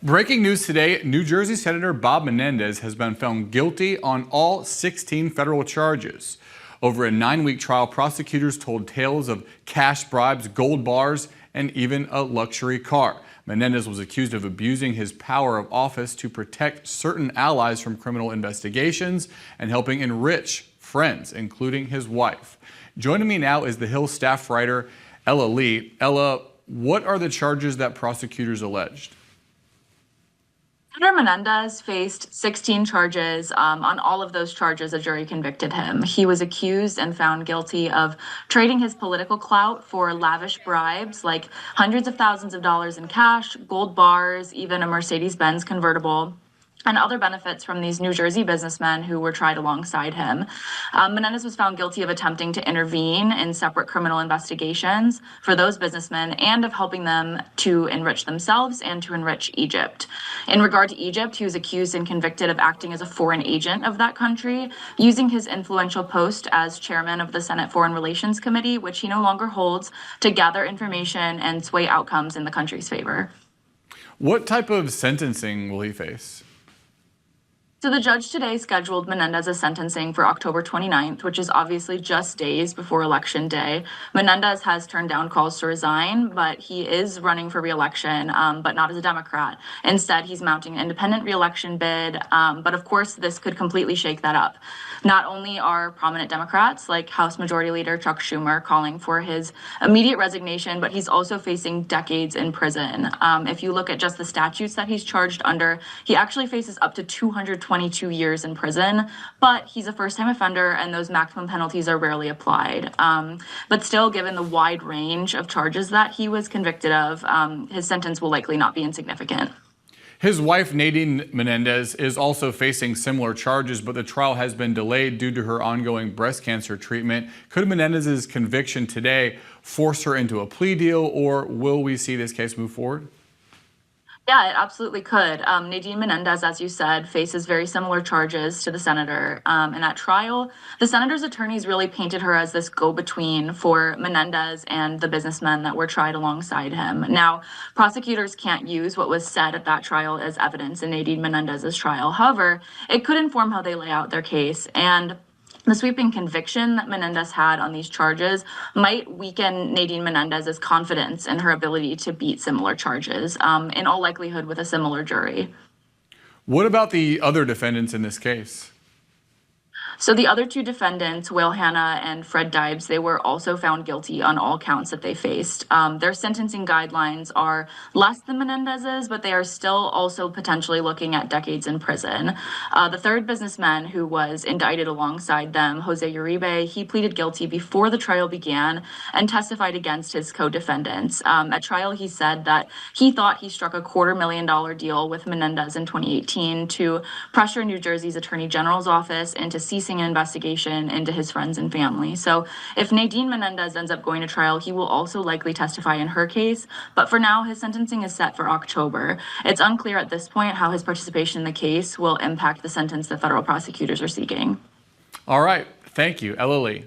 Breaking news today, New Jersey Senator Bob Menendez has been found guilty on all 16 federal charges. Over a 9-week trial, prosecutors told tales of cash bribes, gold bars, and even a luxury car. Menendez was accused of abusing his power of office to protect certain allies from criminal investigations and helping enrich friends, including his wife. Joining me now is the Hill staff writer, Ella Lee. Ella, what are the charges that prosecutors alleged? Senator Menendez faced 16 charges. On all of those charges, a jury convicted him. He was accused and found guilty of trading his political clout for lavish bribes, like hundreds of thousands of dollars in cash, gold bars, even a Mercedes-Benz convertible, and other benefits from these New Jersey businessmen who were tried alongside him. Menendez was found guilty of attempting to intervene in separate criminal investigations for those businessmen and of helping them to enrich themselves and to enrich Egypt. In regard to Egypt, he was accused and convicted of acting as a foreign agent of that country, using his influential post as chairman of the Senate Foreign Relations Committee, which he no longer holds, to gather information and sway outcomes in the country's favor. What type of sentencing will he face? So the judge today scheduled Menendez's sentencing for October 29th, which is obviously just days before Election Day. Menendez has turned down calls to resign, but he is running for re-election, but not as a Democrat. Instead, he's mounting an independent re-election bid, but of course, this could completely shake that up. Not only are prominent Democrats like House Majority Leader Chuck Schumer calling for his immediate resignation, but he's also facing decades in prison. If you look at just the statutes that he's charged under, he actually faces up to 222 years in prison, but he's a first-time offender and those maximum penalties are rarely applied. But still, given the wide range of charges that he was convicted of, his sentence will likely not be insignificant. His wife, Nadine Menendez, is also facing similar charges, but the trial has been delayed due to her ongoing breast cancer treatment. Could Menendez's conviction today force her into a plea deal, or will we see this case move forward? Yeah, it absolutely could. Nadine Menendez, as you said, faces very similar charges to the senator. And at trial, the senator's attorneys really painted her as this go-between for Menendez and the businessmen that were tried alongside him. Now, prosecutors can't use what was said at that trial as evidence in Nadine Menendez's trial. However, it could inform how they lay out their case. And the sweeping conviction that Menendez had on these charges might weaken Nadine Menendez's confidence in her ability to beat similar charges, in all likelihood with a similar jury. What about the other defendants in this case? So the other two defendants, Will Hanna and Fred Dibes, they were also found guilty on all counts that they faced. Their sentencing guidelines are less than Menendez's, but they are still also potentially looking at decades in prison. The third businessman who was indicted alongside them, Jose Uribe, he pleaded guilty before the trial began and testified against his co-defendants. At trial, he said that he thought he struck a $250,000 deal with Menendez in 2018 to pressure New Jersey's Attorney General's office into ceasing an investigation into his friends and family. So if Nadine Menendez ends up going to trial, he will also likely testify in her case. But for now, his sentencing is set for October. It's unclear at this point how his participation in the case will impact the sentence that federal prosecutors are seeking. All right. Thank you, Ella Lee.